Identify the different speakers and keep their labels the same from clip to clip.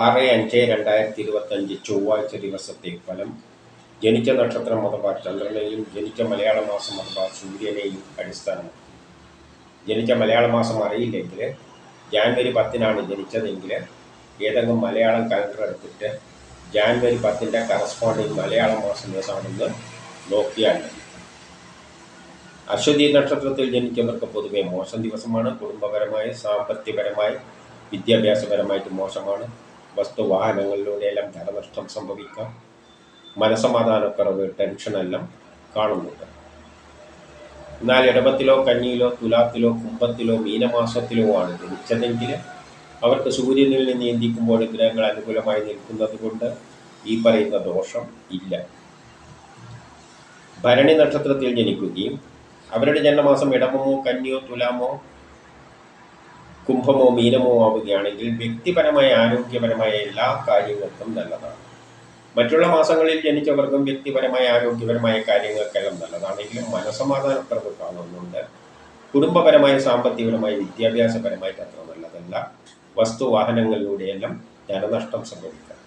Speaker 1: 6-5-2025 ചൊവ്വാഴ്ച ദിവസത്തെ ഫലം. ജനിച്ച നക്ഷത്രം അഥവാ ചന്ദ്രനെയും ജനിച്ച മലയാള മാസം അഥവാ സൂര്യനെയും അടിസ്ഥാനമാക്കി. ജനിച്ച മലയാള മാസം അറിയില്ലെങ്കിൽ ജാനുവരി 10-നാണ് ജനിച്ചതെങ്കിൽ ഏതെങ്കിലും മലയാളം കലണ്ടർ എടുത്തിട്ട് ജാനുവരി 10-ൻ്റെ കറസ്പോണ്ടിങ് മലയാള മാസം ഏതാണെന്ന് നോക്കിയാൽ മതി. അശ്വതി നക്ഷത്രത്തിൽ ജനിച്ചവർക്ക് പൊതുവെ മോശം ദിവസമാണ്. കുടുംബപരമായി, സാമ്പത്തികപരമായി, വിദ്യാഭ്യാസപരമായിട്ട് മോശമാണ്. വസ്തുവാഹനങ്ങളിലൂടെയെല്ലാം ധനനഷ്ടം സംഭവിക്കാം. മനസമാധാനക്കുറവ്, ടെൻഷനെല്ലാം കാണുന്നുണ്ട്. എന്നാൽ ഇടവത്തിലോ കന്നിയിലോ തുലാത്തിലോ കുംഭത്തിലോ മീനമാസത്തിലോ ആണ് ജനിച്ചതെങ്കിൽ അവർക്ക് സൂര്യനിൽ നിന്ന് ചിന്തിക്കുമ്പോൾ ഗ്രഹങ്ങൾ അനുകൂലമായി നിൽക്കുന്നത് കൊണ്ട് ഈ പറയുന്ന ദോഷം ഇല്ല. ഭരണി നക്ഷത്രത്തിൽ ജനിക്കുകയും അവരുടെ ജന്മമാസം ഇടമോ കന്നിയോ തുലാമോ കുംഭമോ മീനമോ ആവുകയാണെങ്കിൽ വ്യക്തിപരമായ ആരോഗ്യപരമായ എല്ലാ കാര്യങ്ങൾക്കും നല്ലതാണ്. മറ്റുള്ള മാസങ്ങളിൽ ജനിച്ചവർക്കും വ്യക്തിപരമായ ആരോഗ്യപരമായ കാര്യങ്ങൾക്കെല്ലാം നല്ലതാണെങ്കിലും മനസമാധാനക്കുറവ് കാണുന്നുണ്ട്. കുടുംബപരമായി, സാമ്പത്തികപരമായി, വിദ്യാഭ്യാസപരമായിട്ട് അത്ര നല്ലതല്ല. വസ്തുവാഹനങ്ങളിലൂടെയെല്ലാം ധനനഷ്ടം സംഭവിക്കാം.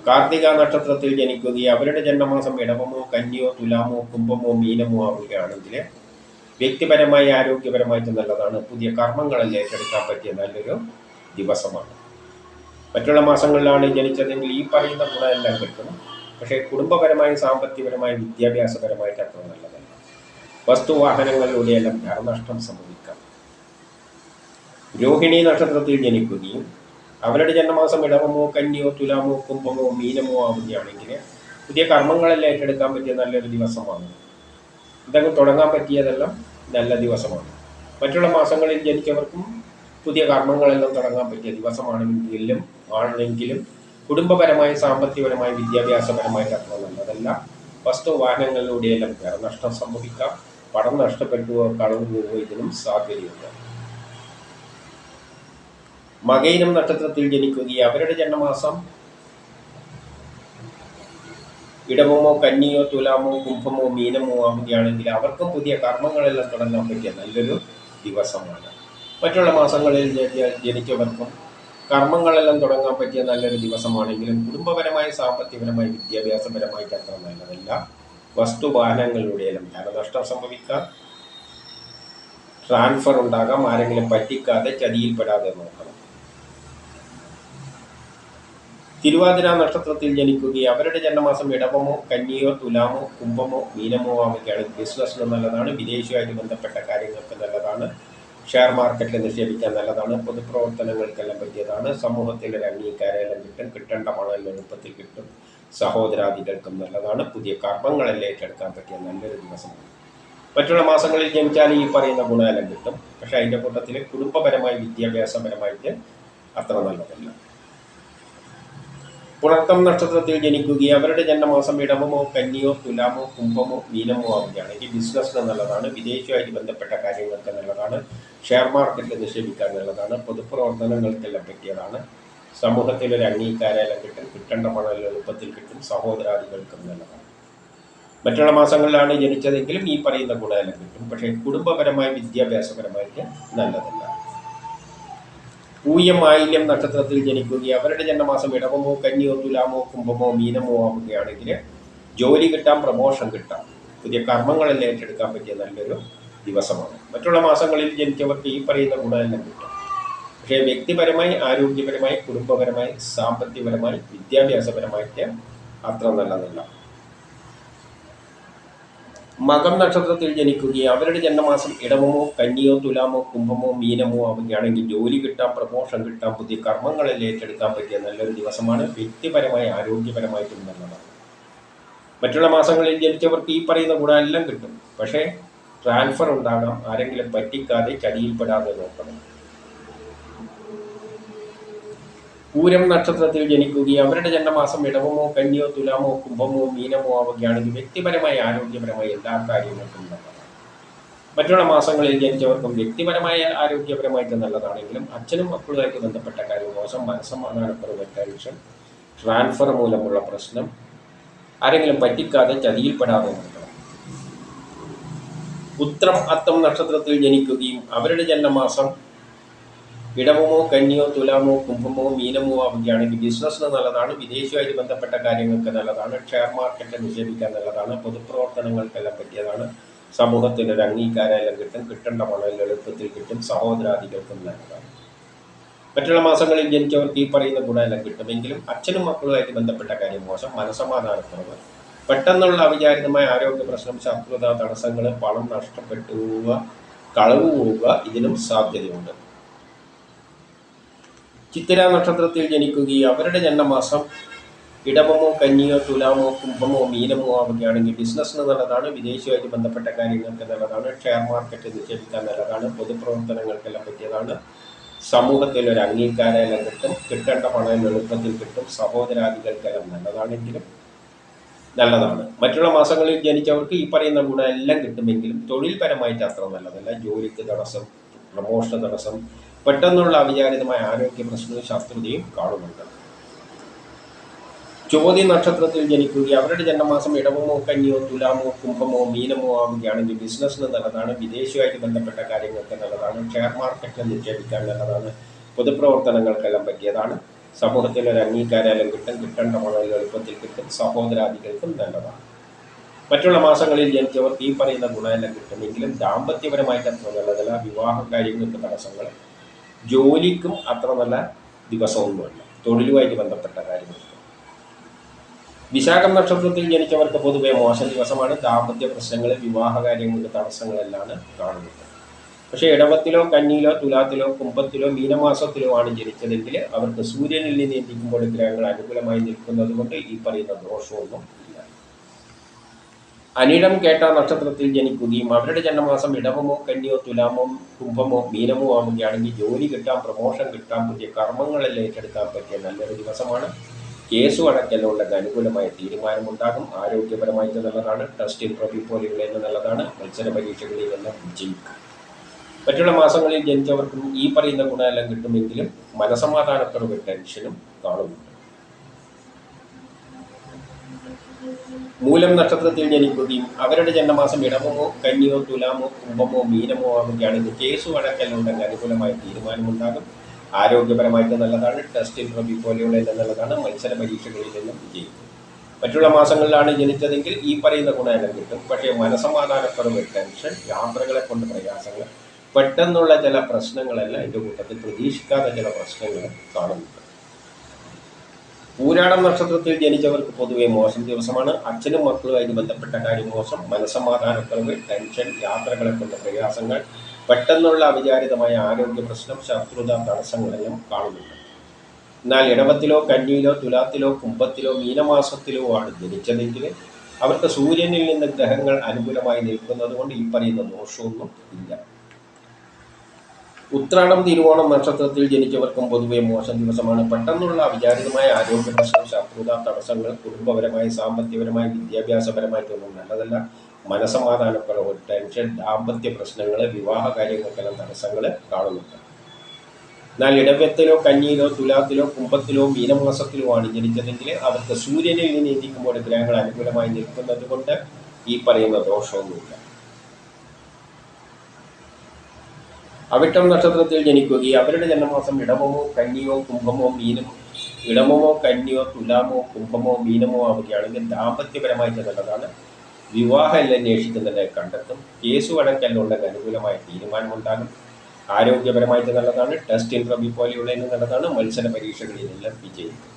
Speaker 1: കാർത്തിക നക്ഷത്രത്തിൽ ജനിക്കുകയും അവരുടെ ജന്മമാസം ഇടവമോ കന്നിയോ തുലാമോ കുംഭമോ മീനമോ ആവുകയാണെങ്കിൽ വ്യക്തിപരമായി ആരോഗ്യപരമായിട്ട് നല്ലതാണ്. പുതിയ കർമ്മങ്ങളിൽ ഏറ്റെടുക്കാൻ പറ്റിയ നല്ലൊരു ദിവസമാണ്. മറ്റുള്ള മാസങ്ങളിലാണ് ജനിച്ചതെങ്കിൽ ഈ പറയുന്ന ഗുണമെല്ലാം കിട്ടും. പക്ഷേ കുടുംബപരമായി, സാമ്പത്തികപരമായി, വിദ്യാഭ്യാസപരമായിട്ട് അത്ര നല്ലതല്ല. വസ്തുവാഹനങ്ങളിലൂടെയെല്ലാം ധനനഷ്ടം സംഭവിക്കാം. രോഹിണി നക്ഷത്രത്തിൽ ജനിക്കുകയും അവരുടെ ജന്മമാസം ഇടവമോ കന്നിയോ തുലാമോ കുംഭമോ മീനമോ ആവുകയാണെങ്കിൽ പുതിയ കർമ്മങ്ങളെല്ലാം ഏറ്റെടുക്കാൻ പറ്റിയ നല്ലൊരു ദിവസമാണ്. എന്തെങ്കിലും തുടങ്ങാൻ പറ്റിയതെല്ലാം നല്ല ദിവസമാണ്. മറ്റുള്ള മാസങ്ങളിൽ ജനിച്ചവർക്കും പുതിയ കർമ്മങ്ങളെല്ലാം തുടങ്ങാൻ പറ്റിയ ദിവസമാണെങ്കിലും കുടുംബപരമായി, സാമ്പത്തികപരമായി, വിദ്യാഭ്യാസപരമായിട്ട് അത്ര നല്ലതല്ല. വസ്തുവാഹനങ്ങളിലൂടെയെല്ലാം ധനനഷ്ടം സംഭവിക്കാം. പണം നഷ്ടപ്പെട്ടുവോ കളവ് പോവുകയോ ഇതിനും സാധ്യതയുണ്ട്. മകയിരം നക്ഷത്രത്തിൽ ജനിക്കുകയും അവരുടെ ജന്മമാസം ഇടവമോ കന്നിയോ തുലാമോ കുംഭമോ മീനമോ ആവുകയാണെങ്കിൽ അവർക്കും പുതിയ കർമ്മങ്ങളെല്ലാം തുടങ്ങാൻ പറ്റിയ നല്ലൊരു ദിവസമാണ്. മറ്റുള്ള മാസങ്ങളിൽ ജനിച്ചവർക്കും കർമ്മങ്ങളെല്ലാം തുടങ്ങാൻ പറ്റിയ നല്ലൊരു ദിവസമാണെങ്കിലും കുടുംബപരമായി, സാമ്പത്തികപരമായി, വിദ്യാഭ്യാസപരമായിട്ട് അത്ര നല്ലതല്ല. വസ്തുവാഹനങ്ങളിലൂടെയെല്ലാം ധനനഷ്ടം സംഭവിക്കാം. ട്രാൻസ്ഫർ ഉണ്ടാകാം. ആരെങ്കിലും പറ്റിക്കാതെ, ചതിയിൽപ്പെടാതെ നോക്കണം. തിരുവാതിര നക്ഷത്രത്തിൽ ജനിക്കുകയും അവരുടെ ജന്മമാസം ഇടവമോ കന്നിയോ തുലാമോ കുംഭമോ മീനമോ ആവുകയാണെങ്കിൽ ബിസിനസ്സിന് നല്ലതാണ്. വിദേശവുമായിട്ട് ബന്ധപ്പെട്ട കാര്യങ്ങൾക്ക് നല്ലതാണ്. ഷെയർ മാർക്കറ്റിൽ നിക്ഷേപിക്കാൻ നല്ലതാണ്. പൊതുപ്രവർത്തനങ്ങൾക്കെല്ലാം പറ്റിയതാണ്. സമൂഹത്തിൽ ഒരു അംഗീകാരമെല്ലാം കിട്ടും. കിട്ടേണ്ട പണം എളുപ്പത്തിൽ കിട്ടും. സഹോദരാദികൾക്കും നല്ലതാണ്. പുതിയ കർമ്മങ്ങളെല്ലാം ഏറ്റെടുക്കാൻ പറ്റിയ നല്ലൊരു ദിവസമാണ്. മറ്റുള്ള മാസങ്ങളിൽ ജനിച്ചാൽ ഈ പറയുന്ന ഗുണമെല്ലാം കിട്ടും. പക്ഷേ അതിൻ്റെ കൂട്ടത്തിൽ കുടുംബപരമായി, വിദ്യാഭ്യാസപരമായിട്ട് അത്ര നല്ലതല്ല. പുണർത്തം നക്ഷത്രത്തിൽ ജനിക്കുകയും അവരുടെ ജന്മമാസം ഇടവമോ കന്നിയോ തുലാമോ കുംഭമോ മീനമോ ആവുകയാണെങ്കിൽ ബിസിനസ്സിന് നല്ലതാണ്. വിദേശവുമായിട്ട് ബന്ധപ്പെട്ട കാര്യങ്ങൾക്ക് നല്ലതാണ്. ഷെയർ മാർക്കറ്റിൽ നിക്ഷേപിക്കാൻ നല്ലതാണ്. പൊതുപ്രവർത്തനങ്ങൾക്കെല്ലാം പറ്റിയതാണ്. സമൂഹത്തിൽ ഒരു അംഗീകാരമെല്ലാം കിട്ടും. കിട്ടേണ്ട പണം എളുപ്പത്തിൽ കിട്ടും. സഹോദരാദികൾക്കും നല്ലതാണ്. മറ്റുള്ള മാസങ്ങളിലാണ് ജനിച്ചതെങ്കിലും ഈ പറയുന്ന ഗുണമെല്ലാം കിട്ടും. പക്ഷേ കുടുംബപരമായി, വിദ്യാഭ്യാസപരമായിട്ട് നല്ലതല്ല. പൂയം ആയില്യം നക്ഷത്രത്തിൽ ജനിക്കുകയും അവരുടെ ജന്മമാസം ഇടവമോ കന്നിയോ തുലാമോ കുംഭമോ മീനമോ ആവുകയാണെങ്കിൽ ജോലി കിട്ടാം, പ്രമോഷൻ കിട്ടാം. പുതിയ കർമ്മങ്ങളെല്ലാം ഏറ്റെടുക്കാൻ പറ്റിയ നല്ലൊരു ദിവസമാണ്. മറ്റുള്ള മാസങ്ങളിൽ ജനിച്ചവർക്ക് ഈ പറയുന്ന ഗുണമെല്ലാം കിട്ടും. പക്ഷേ വ്യക്തിപരമായി, ആരോഗ്യപരമായി, കുടുംബപരമായി, സാമ്പത്തികപരമായി, വിദ്യാഭ്യാസപരമായിട്ട് അത്ര നല്ലതല്ല. മകം നക്ഷത്രത്തിൽ ജനിക്കുകയും അവരുടെ ജന്മമാസം ഇടവമോ കന്നിയോ തുലാമോ കുംഭമോ മീനമോ ആവുകയാണെങ്കിൽ ജോലി കിട്ടാം, പ്രമോഷൻ കിട്ടാം. പുതിയ കർമ്മങ്ങളിൽ ഏറ്റെടുക്കാൻ പറ്റിയ നല്ലൊരു ദിവസമാണ്. വ്യക്തിപരമായി, ആരോഗ്യപരമായിട്ടും നല്ലതാണ്. മറ്റുള്ള മാസങ്ങളിൽ ജനിച്ചവർക്ക് ഈ പറയുന്ന ഗുണമെല്ലാം കിട്ടും. പക്ഷേ ട്രാൻസ്ഫർ ഉണ്ടാകാം. ആരെങ്കിലും പറ്റിക്കാതെ, ചതിയിൽപ്പെടാതെ നോക്കണം. പൂരം നക്ഷത്രത്തിൽ ജനിക്കുകയും അവരുടെ ജന്മമാസം ഇടവമോ കന്നിയോ തുലാമോ കുംഭമോ മീനമോ ആവുകയാണെങ്കിൽ വ്യക്തിപരമായി, ആരോഗ്യപരമായി എല്ലാ കാര്യങ്ങൾക്കും നല്ലതാണ്. മറ്റുള്ള മാസങ്ങളിൽ ജനിച്ചവർക്കും വ്യക്തിപരമായ, ആരോഗ്യപരമായിട്ട് നല്ലതാണെങ്കിലും അച്ഛനും മക്കളുമായിട്ട് ബന്ധപ്പെട്ട കാര്യം മോശം. മനസ്സമാധാനക്കുറവ്, ടെൻഷൻ, ട്രാൻസ്ഫർ മൂലമുള്ള പ്രശ്നം. ആരെങ്കിലും പറ്റിക്കാതെ, ചതിയിൽപ്പെടാതെ നോക്കണം. ഉത്രം അത്തം നക്ഷത്രത്തിൽ ജനിക്കുകയും അവരുടെ ജന്മമാസം ഇടവമോ കന്നിയോ തുലാമോ കുംഭമോ മീനമോ ആവുകയാണെങ്കിൽ ബിസിനസ്സിന് നല്ലതാണ്, വിദേശവുമായിട്ട് ബന്ധപ്പെട്ട കാര്യങ്ങൾക്ക് നല്ലതാണ്, ഷെയർ മാർക്കറ്റ് നിക്ഷേപിക്കാൻ നല്ലതാണ്, പൊതുപ്രവർത്തനങ്ങൾക്കെല്ലാം പറ്റിയതാണ്, സമൂഹത്തിൻ്റെ ഒരു അംഗീകാരമെല്ലാം കിട്ടും, കിട്ടേണ്ട പണം എളുപ്പത്തിൽ കിട്ടും, സഹോദരാദികൾക്കും നല്ലതാണ്. മറ്റുള്ള മാസങ്ങളിൽ ജനിച്ചവർക്ക് ഈ പറയുന്ന ഗുണമെല്ലാം കിട്ടുമെങ്കിലും അച്ഛനും മക്കളുമായിട്ട് ബന്ധപ്പെട്ട കാര്യം മോശം, മനസമാധാനക്കുറവ്, പെട്ടെന്നുള്ള അവിചാരിതമായ ആരോഗ്യ പ്രശ്നം, ശത്രുത, തടസ്സങ്ങൾ, പണം നഷ്ടപ്പെട്ടു പോവുക, കളവ് പോവുക ഇതിനും സാധ്യതയുണ്ട്. ചിത്തിര നക്ഷത്രത്തിൽ ജനിക്കുകയും അവരുടെ ജന്മമാസം ഇടവമോ കന്നിയോ തുലാമോ കുംഭമോ മീനമോ ആവുകയാണെങ്കിൽ ബിസിനസ്സിന് നല്ലതാണ്, വിദേശവുമായിട്ട് ബന്ധപ്പെട്ട കാര്യങ്ങൾക്ക് നല്ലതാണ്, ഷെയർ മാർക്കറ്റ് നിക്ഷേപിക്കാൻ നല്ലതാണ്, പൊതുപ്രവർത്തനങ്ങൾക്കെല്ലാം പറ്റിയതാണ്, സമൂഹത്തിൽ ഒരു അംഗീകാരമെല്ലാം കിട്ടും, കിട്ടേണ്ട പണം എളുപ്പത്തിൽ കിട്ടും, സഹോദരാദികൾക്കെല്ലാം നല്ലതാണെങ്കിലും നല്ലതാണ്. മറ്റുള്ള മാസങ്ങളിൽ ജനിച്ചവർക്ക് ഈ പറയുന്ന ഗുണം എല്ലാം കിട്ടുമെങ്കിലും തൊഴിൽപരമായിട്ട് അത്ര നല്ലതല്ല. ജോലിക്ക് തടസ്സം, പ്രമോഷൻ തടസ്സം, പെട്ടെന്നുള്ള അവിചാരിതമായ ആരോഗ്യ പ്രശ്നവും ശത്രുതയും കാണുന്നുണ്ട്. ചോതി നക്ഷത്രത്തിൽ ജനിക്കുകയും അവരുടെ ജന്മമാസം ഇടവമോ കന്നിയോ തുലാമോ കുംഭമോ മീനമോ ആവുകയാണെങ്കിൽ ബിസിനസ്സിന് നല്ലതാണ്, വിദേശവുമായിട്ട് ബന്ധപ്പെട്ട കാര്യങ്ങൾക്ക് നല്ലതാണ്, ഷെയർ മാർക്കറ്റിൽ നിക്ഷേപിക്കാൻ നല്ലതാണ്, പൊതുപ്രവർത്തനങ്ങൾക്കെല്ലാം പറ്റിയതാണ്, സമൂഹത്തിൽ ഒരു അംഗീകാരമെല്ലാം കിട്ടും, കിട്ടേണ്ട പണം എളുപ്പത്തിൽ കിട്ടും, സഹോദരാദികൾക്കും നല്ലതാണ്. മറ്റുള്ള മാസങ്ങളിൽ ജനിച്ചവർക്ക് ഈ പറയുന്ന ഗുണമെല്ലാം കിട്ടുമെങ്കിലും ദാമ്പത്യപരമായിട്ട് അത്ര നല്ലതല്ല, വിവാഹ കാര്യങ്ങൾക്ക് തടസ്സങ്ങൾ, ജോലിക്കും അത്ര നല്ല ദിവസമൊന്നുമല്ല, തൊഴിലുമായിട്ട് ബന്ധപ്പെട്ട കാര്യങ്ങൾക്ക്. വിശാഖം നക്ഷത്രത്തിൽ ജനിച്ചവർക്ക് പൊതുവെ മോശം ദിവസമാണ്, ദാമ്പത്യ പ്രശ്നങ്ങൾ, വിവാഹ കാര്യങ്ങൾക്ക് തടസ്സങ്ങളെല്ലാം കാണുന്നത്. പക്ഷേ ഇടവത്തിലോ കന്നിയിലോ തുലാത്തിലോ കുംഭത്തിലോ മീനമാസത്തിലോ ആണ് ജനിച്ചതെങ്കിൽ അവർക്ക് സൂര്യനിൽ നിന്ന് എത്തിക്കുമ്പോൾ ഗ്രഹങ്ങൾ അനുകൂലമായി നിൽക്കുന്നത് കൊണ്ട് ഈ പറയുന്ന ദോഷമൊന്നും ഇല്ല. അനിഴം കേട്ട നക്ഷത്രത്തിൽ ജനിക്കുകയും അവരുടെ ജന്മമാസം ഇടവമോ കന്നിയോ തുലാമോ കുംഭമോ മീനമോ ആവുകയാണെങ്കിൽ ജോലി കിട്ടാൻ, പ്രമോഷൻ കിട്ടാൻ, പുതിയ കർമ്മങ്ങളെല്ലാം ഏറ്റെടുക്കാൻ പറ്റിയ നല്ലൊരു ദിവസമാണ്. കേസു അടക്കലുള്ളത് അനുകൂലമായ തീരുമാനമുണ്ടാകും, ആരോഗ്യപരമായിട്ട് നല്ലതാണ്, ടെസ്റ്റ് ഇന്റർവ്യൂ പോലെയുള്ള നല്ലതാണ്, മത്സര പരീക്ഷകളിൽ എല്ലാം വിജയിക്കും. മറ്റുള്ള മാസങ്ങളിൽ ജനിച്ചവർക്കും ഈ പറയുന്ന ഗുണമെല്ലാം കിട്ടുമെങ്കിലും മനസമാധാനക്കുറവ്, ടെൻഷനും കാണുന്നുണ്ട്. മൂലം നക്ഷത്രത്തിൽ ജനിക്കുകയും അവരുടെ ജന്മമാസം ഇടവമോ കന്നിയോ തുലാമോ കുംഭമോ മീനമോ ആവുകയാണെങ്കിൽ കേസു വഴക്കെല്ലാം അനുകൂലമായ തീരുമാനമുണ്ടാകും, ആരോഗ്യപരമായിട്ട് നല്ലതാണ്, ടെസ്റ്റ് ഇന്റർവ്യൂ പോലെയുള്ള നല്ലതാണ്, മത്സര പരീക്ഷകളിലെല്ലാം വിജയിക്കും. മറ്റുള്ള മാസങ്ങളിലാണ് ജനിച്ചതെങ്കിൽ ഈ പറയുന്ന ഗുണമെല്ലാം കിട്ടും, പക്ഷേ മനസമാധാനക്കുറവ്, ടെൻഷൻ, യാത്രകളെ കൊണ്ട് പ്രയാസങ്ങൾ, പെട്ടെന്നുള്ള ചില പ്രശ്നങ്ങളെല്ലാം എൻ്റെ കൂട്ടത്തിൽ പ്രതീക്ഷിക്കാത്ത ചില പ്രശ്നങ്ങൾ കാണുന്നുണ്ട്. പൂരാടം നക്ഷത്രത്തിൽ ജനിച്ചവർക്ക് പൊതുവെ മോശം ദിവസമാണ്, അച്ഛനും മക്കളുമായിട്ട് ബന്ധപ്പെട്ട കാര്യം മോശം, മനസമാധാനക്കുറവ്, ടെൻഷൻ, യാത്രകളെ കൊണ്ട് പ്രയാസങ്ങൾ, പെട്ടെന്നുള്ള അവിചാരിതമായ ആരോഗ്യ പ്രശ്നം, ശത്രുത, തടസ്സങ്ങളെല്ലാം കാണുന്നുണ്ട്. എന്നാൽ ഇടവത്തിലോ കന്നിയിലോ തുലാത്തിലോ കുംഭത്തിലോ മീനമാസത്തിലോ ആണ് ജനിച്ചതെങ്കിൽ അവർക്ക് സൂര്യനിൽ നിന്ന് ഗ്രഹങ്ങൾ അനുകൂലമായി നിൽക്കുന്നത് കൊണ്ട് ഈ പറയുന്ന ദോഷമൊന്നും ഇല്ല. ഉത്രാടം തിരുവോണം നക്ഷത്രത്തിൽ ജനിച്ചവർക്കും പൊതുവെ മോശം ദിവസമാണ്. പെട്ടെന്നുള്ള അവിചാരിതമായ ആരോഗ്യ പ്രശ്നം, ശത്രുത, തടസ്സങ്ങൾ, കുടുംബപരമായി, സാമ്പത്തികപരമായി, വിദ്യാഭ്യാസപരമായിട്ടൊന്നും നല്ലതല്ല, മനസമാധാനക്കുറവ്, ടെൻഷൻ, ദാമ്പത്യ പ്രശ്നങ്ങൾ, വിവാഹ കാര്യങ്ങൾക്കെല്ലാം തടസ്സങ്ങൾ കാണുന്നുണ്ട്. എന്നാൽ ഇടവത്തിലോ കന്നിയിലോ തുലാത്തിലോ കുംഭത്തിലോ മീനമാസത്തിലോ ആണ് ജനിച്ചതെങ്കിൽ അവർക്ക് സൂര്യനിൽ നിന്ന് എത്തിക്കുമ്പോൾ ഗ്രഹങ്ങൾ അനുകൂലമായി നിൽക്കുന്നത് കൊണ്ട് ഈ പറയുന്ന ദോഷമൊന്നുമില്ല. അവിട്ടം നക്ഷത്രത്തിൽ ജനിക്കുകയും അവരുടെ ജന്മമാസം ഇടവമോ കന്നിയോ കുംഭമോ മീനമോ ഇടവമോ കന്നിയോ തുലാമോ കുംഭമോ മീനമോ ആവുകയാണെങ്കിൽ ദാമ്പത്യപരമായിട്ട് നല്ലതാണ്, വിവാഹം എല്ലാം അന്വേഷിക്കുന്നതിനെ കണ്ടെത്തും, കേസു അടക്കലുള്ള അനുകൂലമായ തീരുമാനമുണ്ടാകും, ആരോഗ്യപരമായിട്ട് നല്ലതാണ്, ടെസ്റ്റ് ഇന്റർവ്യൂ പോലെയുള്ള നല്ലതാണ്, മത്സര പരീക്ഷകളിലെല്ലാം വിജയിക്കും.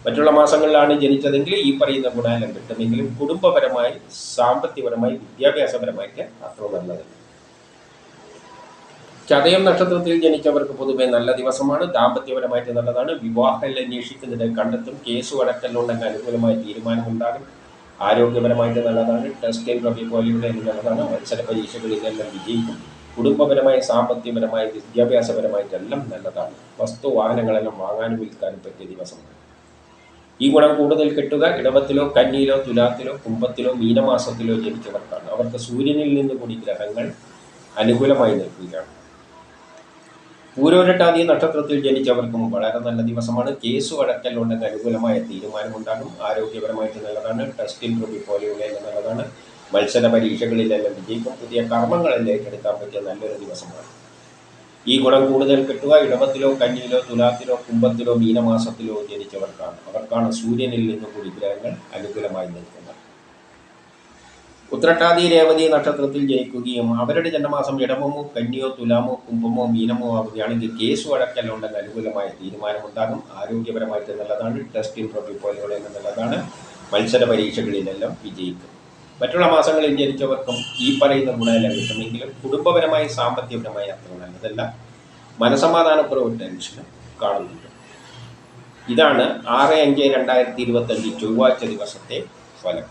Speaker 1: മറ്റുള്ള മാസങ്ങളിലാണ് ജനിച്ചതെങ്കിൽ ഈ പറയുന്ന ഗുണമെല്ലാം കിട്ടുമെങ്കിലും കുടുംബപരമായി, സാമ്പത്തികപരമായി, വിദ്യാഭ്യാസപരമായിട്ട് അത്ര നല്ലതല്ല. ചതയം നക്ഷത്രത്തിൽ ജനിച്ചവർക്ക് പൊതുവെ നല്ല ദിവസമാണ്, ദാമ്പത്യപരമായിട്ട് നല്ലതാണ്, വിവാഹം അന്വേഷിക്കുന്നതിനെ കണ്ടെത്തും, കേസു അടക്കലുണ്ടെങ്കിൽ അനുകൂലമായ തീരുമാനമുണ്ടാകും, ആരോഗ്യപരമായിട്ട് നല്ലതാണ്, ടെസ്റ്റ് ഇന്റർവ്യൂ പോലെയുള്ള നല്ലതാണ്, മത്സര പരീക്ഷകളിലെല്ലാം വിജയിക്കും, കുടുംബപരമായി, സാമ്പത്തികപരമായി, വിദ്യാഭ്യാസപരമായിട്ടെല്ലാം നല്ലതാണ്, വസ്തു വാഹനങ്ങളെല്ലാം വാങ്ങാനും വിൽക്കാനും പറ്റിയ ദിവസമാണ്. ഈ ഗുണം കൂടുതൽ കിട്ടുക ഇടവത്തിലോ കന്നിയിലോ തുലാത്തിലോ കുംഭത്തിലോ മീനമാസത്തിലോ ജനിച്ചവർക്കാണ്. അവർക്ക് സൂര്യനിൽ നിന്ന് കൂടി ഗ്രഹങ്ങൾ അനുകൂലമായി നിൽക്കുകയാണ്. പൂരോരട്ടാതി നക്ഷത്രത്തിൽ ജനിച്ചവർക്കും വളരെ നല്ല ദിവസമാണ്, കേസു അടക്കലുണ്ടെങ്കിൽ അനുകൂലമായ തീരുമാനമുണ്ടാകും, ആരോഗ്യപരമായിട്ട് നല്ലതാണ്, ടെസ്റ്റ് ഇന്റർവ്യൂ പോലെയുള്ള നല്ലതാണ്, മത്സര പരീക്ഷകളിലെല്ലാം വിജയിക്കും, പുതിയ കർമ്മങ്ങളെല്ലാം ഏറ്റെടുക്കാൻ പറ്റിയ നല്ലൊരു ദിവസമാണ്. ഈ ഗുണം കൂടുതൽ കിട്ടുക ഇടവത്തിലോ കന്നിയിലോ തുലാത്തിലോ കുംഭത്തിലോ മീനമാസത്തിലോ ജനിച്ചവർക്കാണ്. അവർക്കാണ് സൂര്യനിൽ നിന്ന് കൂടി ഗ്രഹങ്ങൾ അനുകൂലമായി നിൽക്കുന്നത്. ഉത്രട്ടാതി രേവതി നക്ഷത്രത്തിൽ ജനിക്കുകയും അവരുടെ ജന്മമാസം ഇടവമോ കന്നിയോ തുലാമോ കുംഭമോ മീനമോ ആവുകയാണെങ്കിൽ കേസ് വഴക്കല്ലുണ്ടെങ്കിൽ അനുകൂലമായ തീരുമാനമുണ്ടാകും. ആരോഗ്യപരമായിട്ട് നല്ലതാണ്. ടെസ്റ്റ് ഇൻട്രോഫി പോലെയുള്ള നല്ലതാണ്. മത്സര പരീക്ഷകളിലെല്ലാം വിജയിക്കും. മറ്റുള്ള മാസങ്ങളിൽ ജനിച്ചവർക്കും ഈ പറയുന്ന ഗുണമെല്ലാം കിട്ടുമെങ്കിലും കുടുംബപരമായി സാമ്പത്തികപരമായി അത്ര നല്ലതല്ല. മനസമാധാനക്കുറവ് ടെൻഷനും കാണുന്നുണ്ട്. ഇതാണ് 6/5/2025 ചൊവ്വാഴ്ച ദിവസത്തെ ഫലം.